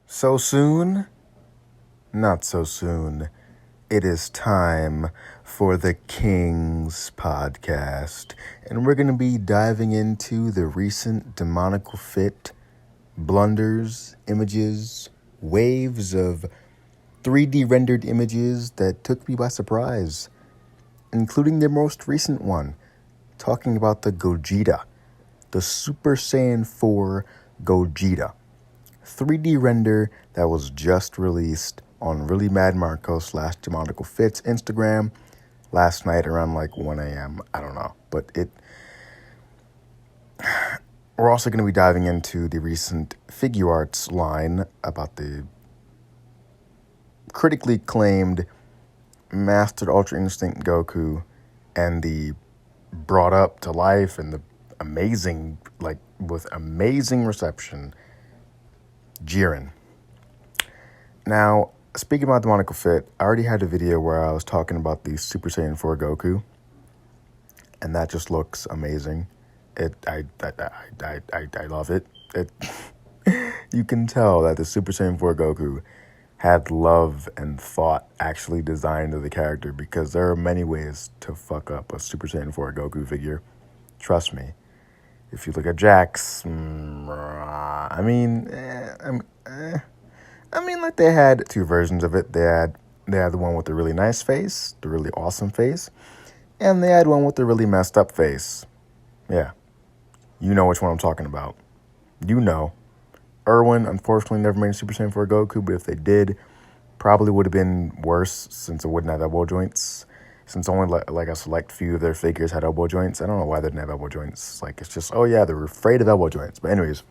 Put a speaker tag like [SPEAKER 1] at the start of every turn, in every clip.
[SPEAKER 1] So soon? Not so soon. It is time for the King's podcast, and we're going to be diving into the recent demonical fit, blunders, images, waves of 3D rendered images that took me by surprise, including their most recent one, talking about the Gogeta, the Super Saiyan 4 Gogeta. 3D render that was just released on Really Mad Marco / Demonical Fits Instagram last night around like 1 a.m. I don't know. But we're also going to be diving into the recent Figuarts line about the critically acclaimed Mastered Ultra Instinct Goku and the brought up to life and the amazing, with amazing reception, Jiren. Now, speaking about Demonical Fit, I already had a video where I was talking about the Super Saiyan 4 Goku, and that just looks amazing. I love it. You can tell that the Super Saiyan 4 Goku had love and thought actually designed into the character, because there are many ways to fuck up a Super Saiyan 4 Goku figure. Trust me. If you look at Jax, they had two versions of it. They had the one with the really nice face, the really awesome face, and they had one with the really messed up face. Yeah, you know which one I'm talking about. You know. Erwin, unfortunately, never made a Super Saiyan 4 Goku, but if they did, probably would have been worse since it wouldn't have elbow joints. Since only like a select few of their figures had elbow joints. I don't know why they didn't have elbow joints. It's just, oh yeah, they're afraid of elbow joints. But anyways,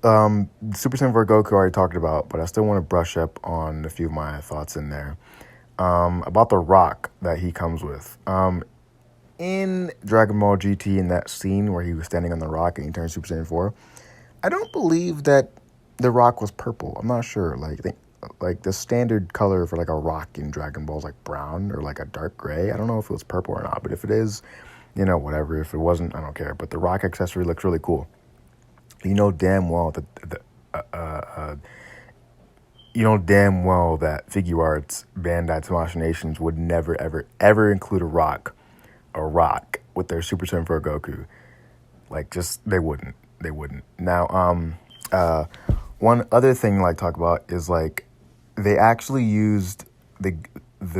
[SPEAKER 1] Super Saiyan 4 Goku I already talked about, but I still want to brush up on a few of my thoughts in there. About the rock that he comes with. In Dragon Ball GT, in that scene where he was standing on the rock and he turned Super Saiyan 4, I don't believe that the rock was purple. I'm not sure. The standard color for a rock in Dragon Ball is brown or a dark gray. I don't know if it was purple or not, but if it is, whatever. If it wasn't, I don't care. But the rock accessory looks really cool. You know damn well that Figuarts, Bandai Tamashii Nations would never ever include a rock with their Super Saiyan 4 Goku. They wouldn't. Now, one other thing talk about is they actually used the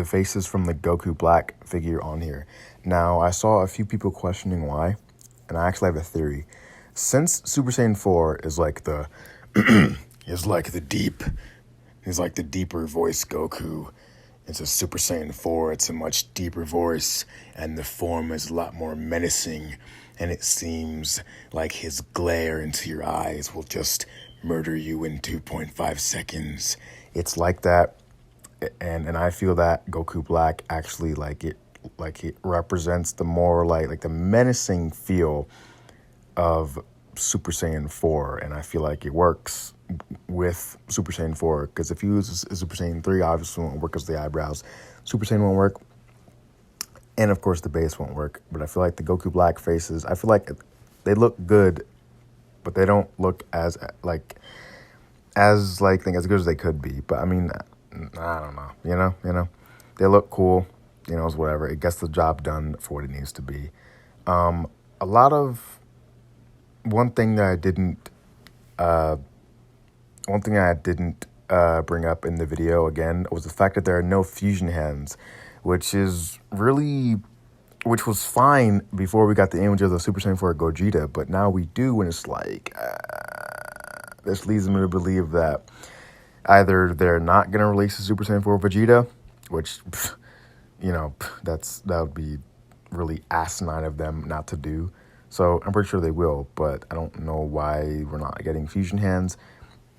[SPEAKER 1] faces from the Goku Black figure on here. Now, I saw a few people questioning why, and I actually have a theory. Since Super Saiyan 4 is the the deeper voice Goku. It's a Super Saiyan 4, it's a much deeper voice, and the form is a lot more menacing, and it seems like his glare into your eyes will just murder you in 2.5 seconds. It's like that, and I feel that Goku Black actually it represents the more like the menacing feel of Super Saiyan 4, and I feel like it works with Super Saiyan 4, because if you use a Super Saiyan 3, obviously won't work because the eyebrows. Super Saiyan won't work, and of course the base won't work. But I feel like the Goku Black faces, I feel like they look good, but they don't look as good as they could be. But I mean, I don't know, you know, they look cool, it's whatever. It gets the job done for what it needs to be. One thing I didn't bring up in the video again was the fact that there are no fusion hands, which was fine before we got the image of the Super Saiyan 4 Gogeta, but now we do, and it's this leads me to believe that either they're not going to release the Super Saiyan 4 Vegeta, which, that would be really asinine of them not to do. So I'm pretty sure they will, but I don't know why we're not getting fusion hands.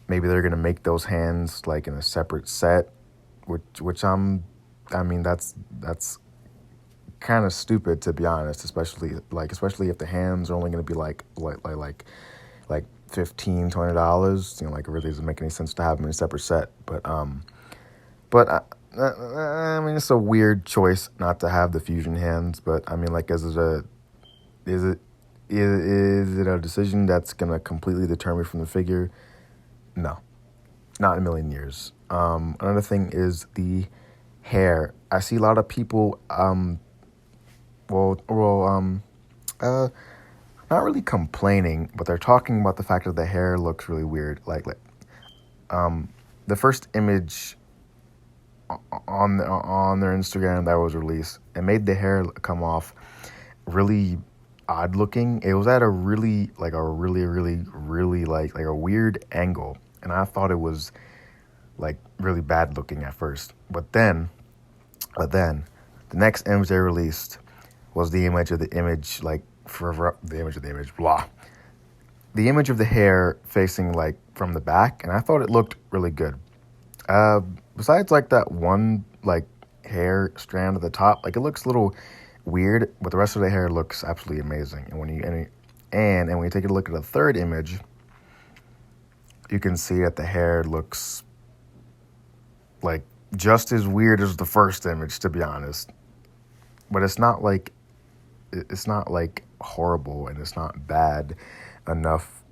[SPEAKER 1] Maybe they're going to make those hands in a separate set, which that's kind of stupid, to be honest, especially if the hands are only going to be like $15-$20, it really doesn't make any sense to have them in a separate set. But it's a weird choice not to have the fusion hands, but is it a decision that's going to completely deter me from the figure? No. Not in a million years. Another thing is the hair. I see a lot of people, well, well, uh, not really complaining, but they're talking about the fact that the hair looks really weird. The first image on their Instagram that was released, it made the hair come off really odd looking. It was at a really like a weird angle, and I thought it was like really bad looking at first. But then the next image they released was the image of the image, like for the image of the image, blah. The image of the hair facing like from the back, and I thought it looked really good. Besides like that one like hair strand at the top, like it looks a little weird, but the rest of the hair looks absolutely amazing. And when you take a look at the third image, you can see that the hair looks like just as weird as the first image, to be honest. But it's not like horrible, and it's not bad enough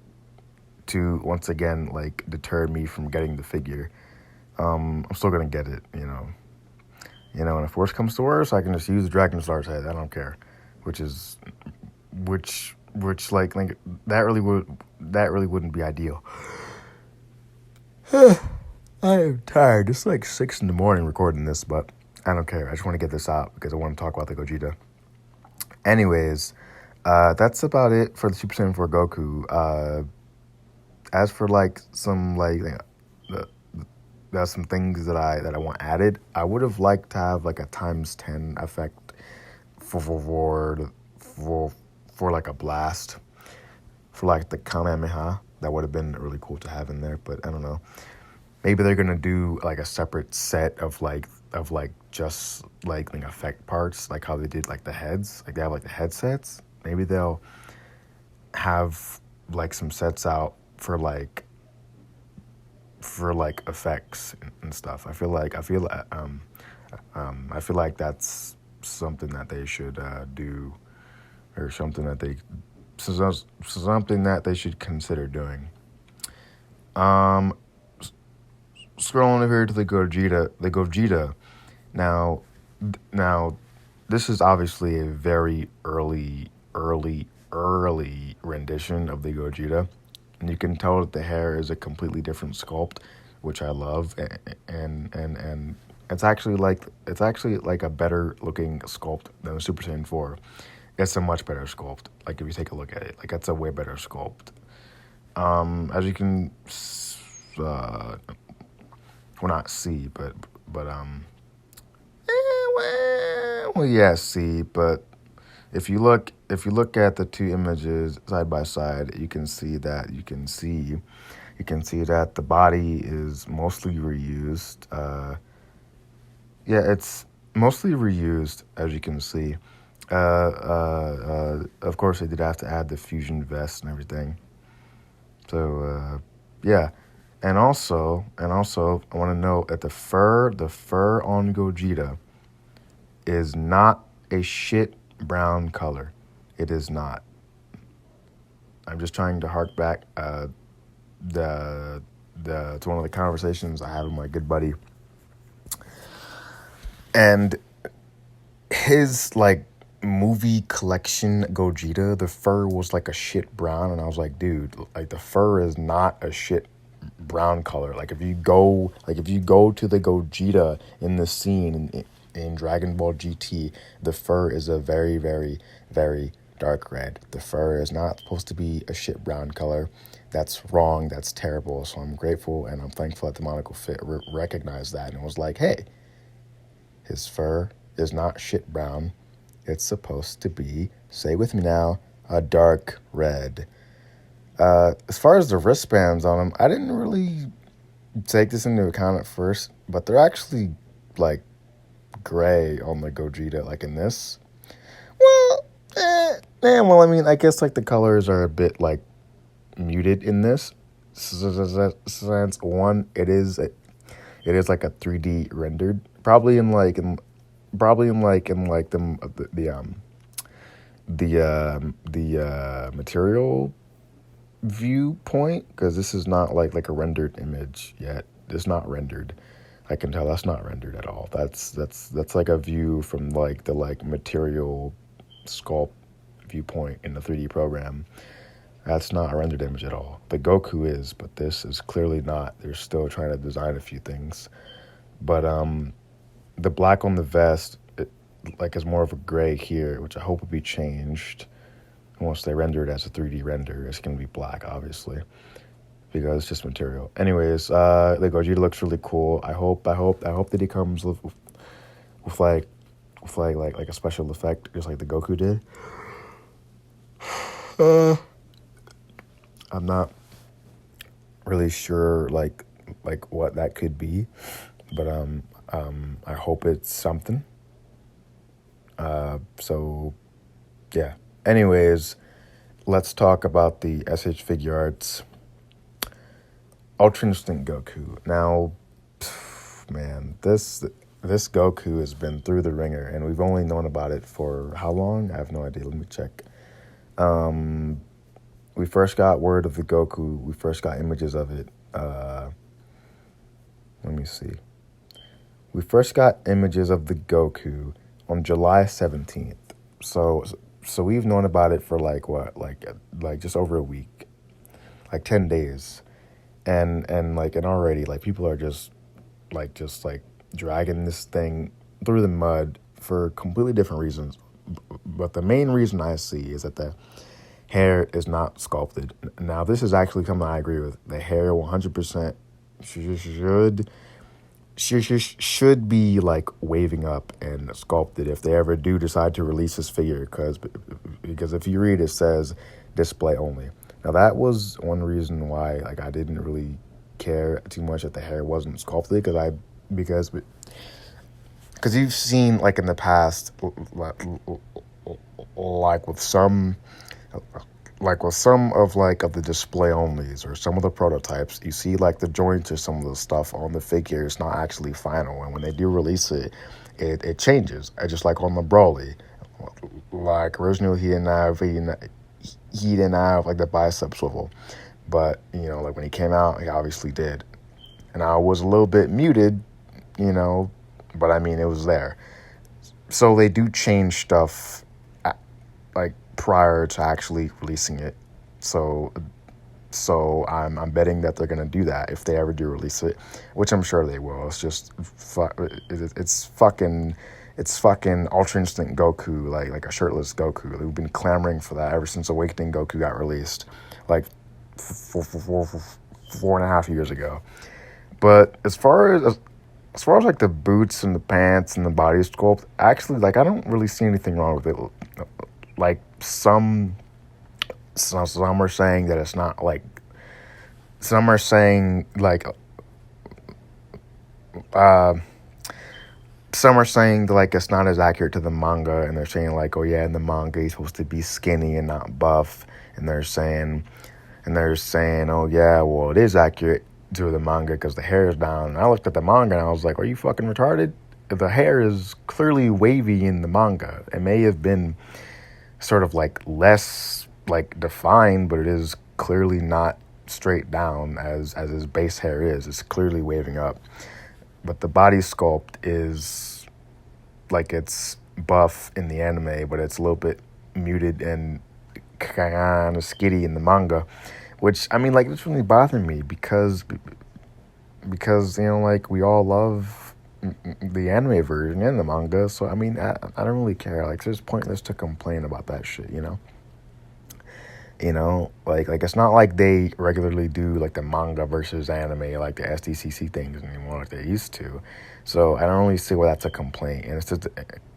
[SPEAKER 1] to once again like deter me from getting the figure. I'm still gonna get it, and if worse comes to worse, I can just use the Dragon Star's head. I don't care, which like that really wouldn't be ideal. I am tired. It's like 6 a.m. recording this, but I don't care. I just want to get this out because I want to talk about the Gogeta. Anyways, that's about it for the Super Saiyan 4 Goku. As for like some there's some things that I want added. I would have liked to have like a ×10 effect for like a blast, for like the Kamehameha. That would have been really cool to have in there, but I don't know. Maybe they're gonna do like a separate set of just like effect parts, like how they did like the heads. Like they have like the headsets. Maybe they'll have like some sets out for effects and stuff. I feel like that's something that they should do, or something that they should consider doing. Scrolling over here to the Gogeta. Now, this is obviously a very early rendition of the Gogeta, and you can tell that the hair is a completely different sculpt, which I love, and it's actually like a better looking sculpt than the Super Saiyan 4. It's a much better sculpt. Like if you take a look at it, like it's a way better sculpt. As you can, not see, but see. But if you look at the two images side by side, you can see that the body is mostly reused. It's mostly reused, as you can see. Of course, they did have to add the fusion vest and everything. So, yeah. And also, I want to note that the fur on Gogeta is not a shit brown color. It is not. I'm just trying to hark back to one of the conversations I had with my good buddy, and his like movie collection Gogeta, the fur was like a shit brown, and I was like, dude, like the fur is not a shit brown color. Like if you go to the Gogeta in the scene in Dragon Ball GT, the fur is a very, very, very dark red. The fur is not supposed to be a shit brown color. That's wrong. That's terrible. So I'm grateful and I'm thankful that Demoniacal Fit recognized that and was like, hey, his fur is not shit brown. It's supposed to be, say with me now, a dark red. As far as the wristbands on them, I didn't really take this into account at first, but they're actually like gray on the Gogeta, like in this. Well, I mean, I guess like the colors are a bit like muted in this. Since one, it is like a 3D rendered, probably in the material viewpoint, because this is not like a rendered image yet. It's not rendered. I can tell that's not rendered at all. That's like a view from like the like material sculpt viewpoint in the 3D program. That's not a rendered image at all. The Goku is, but this is clearly not. They're still trying to design a few things. But the black on the vest, like is more of a gray here, which I hope will be changed once they render it as a 3D render. It's gonna be black, obviously, because it's just material. Anyways, the Gogeta looks really cool. I hope that he comes with like a special effect, just like the Goku did. I'm not really sure like what that could be, but I hope it's something. So yeah. Anyways, let's talk about the SH Figuarts Ultra Instinct Goku. Now, man, this Goku has been through the ringer, and we've only known about it for how long? I have no idea. Let me check. We first got word of the Goku. We first got images of it. Let me see. We first got images of the Goku on July 17th. So we've known about it for like what? Like just over a week. Like 10 days. And already like people are just dragging this thing through the mud for completely different reasons. But the main reason I see is that the hair is not sculpted. Now, this is actually something I agree with. The hair 100% should be like waving up and sculpted if they ever do decide to release this figure, because if you read, it says display only. Now, that was one reason why like I didn't really care too much that the hair wasn't sculpted, because you've seen like in the past, like with some of the display onlys or some of the prototypes, you see like the joints or some of the stuff on the figure is not actually final, and when they do release it, it changes. Just like on the Broly, like originally he didn't have like the bicep swivel, but like when he came out, he obviously did, and I was a little bit muted, but I mean it was there. So they do change stuff like prior to actually releasing it. So I'm betting that they're gonna do that if they ever do release it, which I'm sure they will. It's just it's fucking Ultra Instinct Goku, like a shirtless Goku. We've been clamoring for that ever since Awakening Goku got released, like 4.5 years ago. But as far as like the boots and the pants and the body sculpt, actually, like I don't really see anything wrong with it. Like some are saying that it's not like. Some are saying like. Some are saying like it's not as accurate to the manga, and they're saying like, oh yeah, in the manga he's supposed to be skinny and not buff, and they're saying, oh yeah, well it is accurate to the manga because the hair is down. And I looked at the manga and I was like, are you fucking retarded? The hair is clearly wavy in the manga. It may have been sort of like less like defined, but it is clearly not straight down as his base hair is. It's clearly waving up. But the body sculpt is like it's buff in the anime, but it's a little bit muted and kind of skitty in the manga, which I mean, like, it's really bothering me because like we all love the anime version and the manga. So I mean, I don't really care. Like, it's just pointless to complain about that shit, like it's not like they regularly do like the manga versus anime, like the SDCC things anymore like they used to. So I don't really see why that's a complaint. And it's just,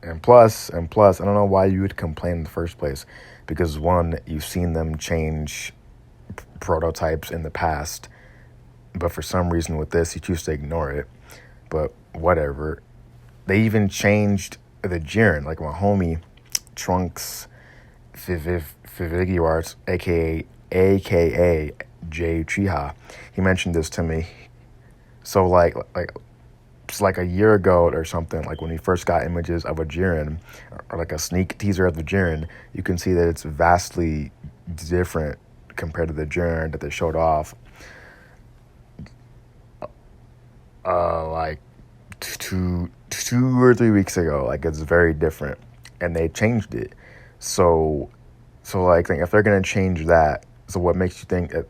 [SPEAKER 1] and plus, I don't know why you would complain in the first place, because one, you've seen them change prototypes in the past, but for some reason with this, you choose to ignore it. But whatever. They even changed the Jiren, like my homie Trunks Figuarts, aka Jay Chiha. He mentioned this to me. So like it's like a year ago or something, like when we first got images of a Jiren, or like a sneak teaser of the Jiren, you can see that it's vastly different compared to the Jiren that they showed off like two or 3 weeks ago. Like, it's very different, and they changed it. So like, if they're gonna change that, so what makes you think that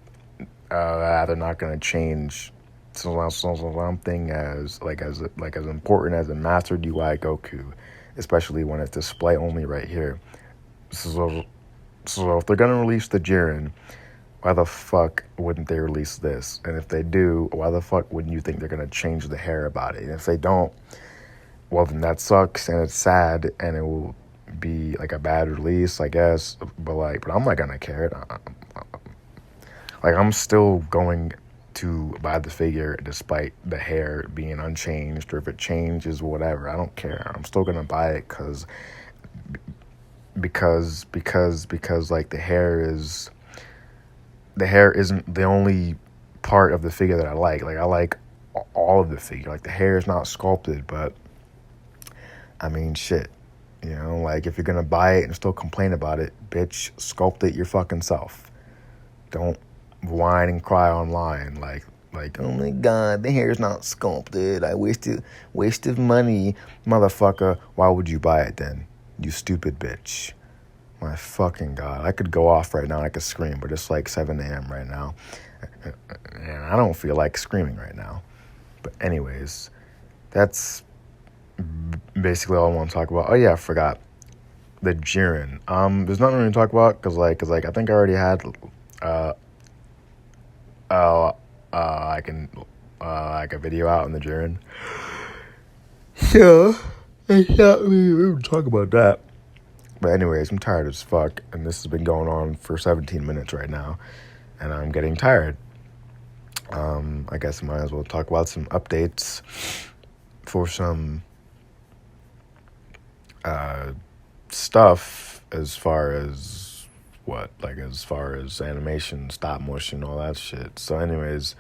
[SPEAKER 1] they're not gonna change something as important as a mastered UI Goku, especially when it's display only right here. So if they're gonna release the Jiren, why the fuck wouldn't they release this? And if they do, why the fuck wouldn't you think they're gonna change the hair about it? And if they don't, well, then that sucks and it's sad and it will be like a bad release, I guess. But I'm not gonna care. Like, I'm still going to buy the figure despite the hair being unchanged, or if it changes, whatever. I don't care. I'm still gonna buy it because like the hair isn't the only part of the figure that I like. Like, I like all of the figure. Like, the hair is not sculpted, but I mean, shit. You know, like, if you're gonna buy it and still complain about it, bitch, sculpt it your fucking self. Don't whine and cry online like, oh my god, the hair's not sculpted. I wasted money, motherfucker. Why would you buy it then? You stupid bitch. My fucking god. I could go off right now and I could scream, but it's like 7 a.m. right now. And I don't feel like screaming right now. But anyways, that's basically all I want to talk about. Oh yeah, I forgot. The Jiren. There's nothing really to talk about because I think I already had like a video out on the Jiren. Yeah, we don't talk about that. But anyways, I'm tired as fuck, and this has been going on for 17 minutes right now, and I'm getting tired. I guess I might as well talk about some updates for some stuff as far as animation, stop motion, all that shit. So anyways,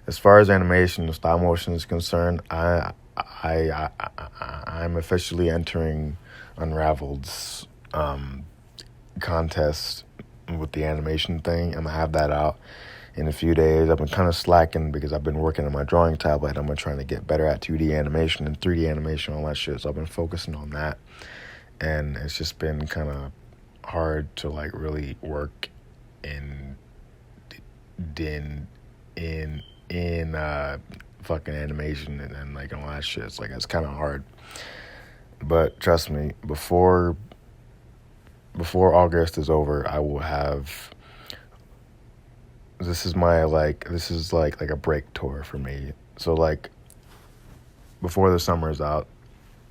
[SPEAKER 1] as far as animation and stop motion is concerned, I'm officially entering Unraveled's contest with the animation thing. I'm gonna have that out in a few days. I've been kind of slacking because I've been working on my drawing tablet. I'm trying to get better at 2D animation and 3D animation, all that shit. So I've been focusing on that, and it's just been kind of hard to like really work in fucking animation and like all that shit. It's like, it's kind of hard. But trust me, before August is over, I will have. This is like a break tour for me. So like, before the summer is out,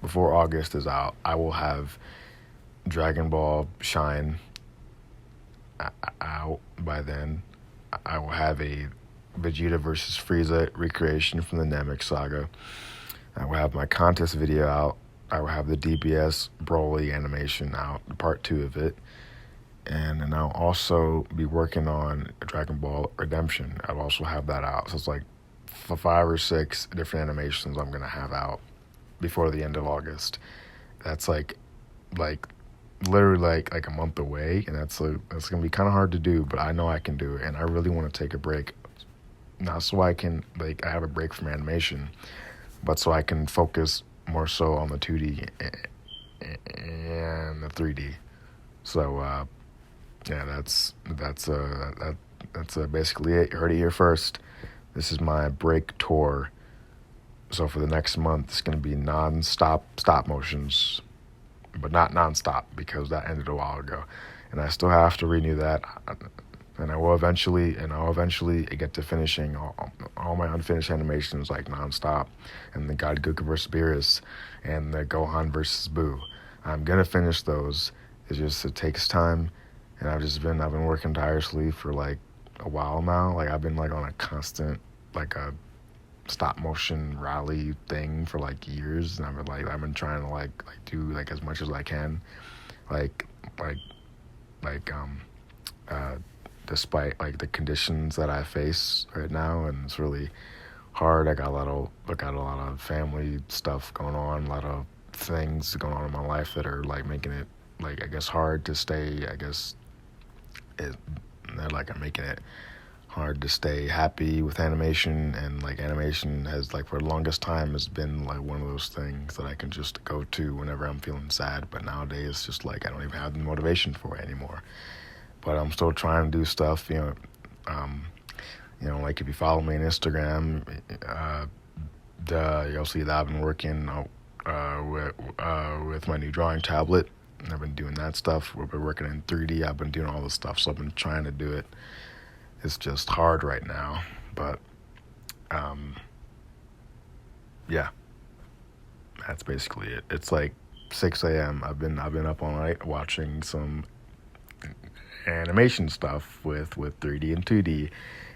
[SPEAKER 1] before August is out, I will have Dragon Ball Shine out by then. I will have a Vegeta versus Frieza recreation from the Namek saga. I will have my contest video out. I will have the DBS Broly animation out, part 2 of it. And then I'll also be working on Dragon Ball Redemption. I'll also have that out. So it's like 5 or 6 different animations I'm going to have out before the end of August. That's like literally like a month away, and that's going to be kind of hard to do, but I know I can do it, and I really want to take a break. Not so I can, I have a break from animation, but so I can focus more so on the 2D and the 3D. So, yeah, that's basically it. You heard it here first. This is my break tour. So for the next month, it's going to be non-stop stop motions, but not non-stop because that ended a while ago, and I still have to renew that. And I'll eventually get to finishing all my unfinished animations, like non-stop, and the God Goku vs. Beerus, and the Gohan versus Boo. I'm gonna finish those. It takes time, and I've been working tirelessly for like a while now. Like, I've been like on a constant like a stop motion rally thing for like years, and I've been trying to like do like as much as I can, despite like the conditions that I face right now, and it's really hard. I got a lot of family stuff going on, a lot of things going on in my life that are like making it like, I guess, hard to stay, they're like, I'm making it hard to stay happy with animation, and like animation has like for the longest time has been like one of those things that I can just go to whenever I'm feeling sad, but nowadays it's just like I don't even have the motivation for it anymore. But I'm still trying to do stuff, like if you follow me on Instagram, you'll see that I've been working with my new drawing tablet. I've been doing that stuff. We've been working in 3D. I've been doing all this stuff, so I've been trying to do it. It's just hard right now, but yeah, that's basically it. It's like 6 a.m. I've been up all night watching some animation stuff with 3D and 2D,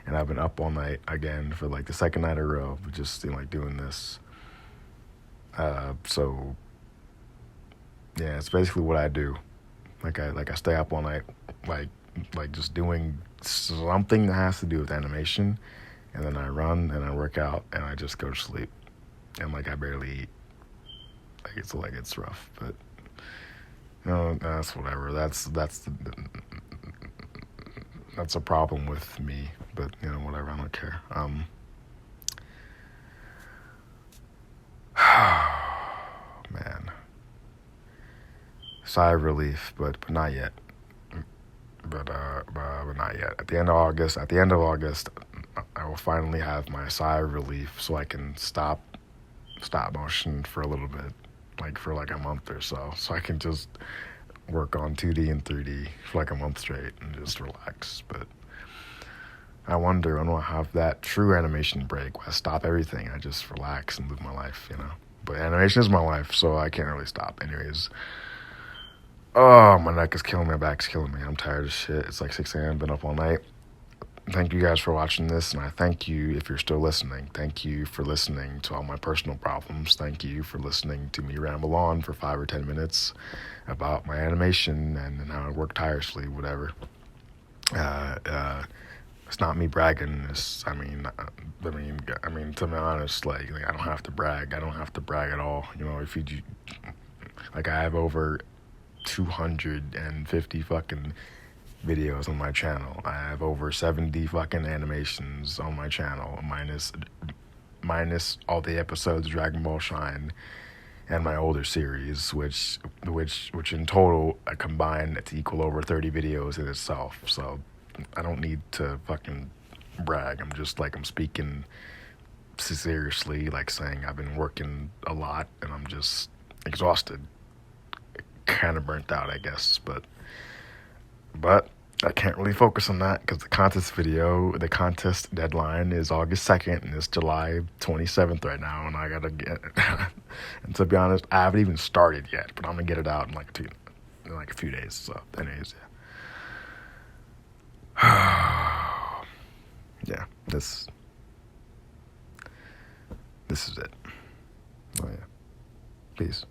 [SPEAKER 1] and I've been up all night again for like the second night in a row, just doing this. So yeah, it's basically what I do. I stay up all night, like just doing something that has to do with animation, and then I run and I work out and I just go to sleep, and I barely eat. It's rough, but that's whatever. That's a problem with me, but whatever. I don't care. Man, sigh of relief, but not yet. But not yet. At the end of August, I will finally have my sigh of relief, so I can stop motion for a little bit, for a month or so I can just work on 2D and 3D for a month straight and just relax. But I wonder when I'll have that true animation break where I stop everything, I just relax and live my life, But animation is my life, so I can't really stop. Anyways, oh, my neck is killing me, my back's killing me. I'm tired as shit. It's like 6 a.m., been up all night. Thank you guys for watching this, and I thank you if you're still listening. Thank you for listening to all my personal problems. Thank you for listening to me ramble on for 5 or 10 minutes about my animation and how I work tirelessly, whatever. It's not me bragging. To be honest, I don't have to brag. I don't have to brag at all. If I have over 250 fucking videos on my channel. I have over 70 fucking animations on my channel, minus all the episodes of Dragon Ball Shine and my older series, which in total combined to equal over 30 videos in itself. So I don't need to fucking brag. I'm just I'm speaking seriously, saying I've been working a lot and I'm just exhausted, kind of burnt out, I guess. But I can't really focus on that because the contest deadline is August 2nd and it's July 27th right now, and I gotta get and to be honest, I haven't even started yet, but I'm gonna get it out in a few days. So anyways, yeah. Yeah, this is it. Oh yeah. Peace.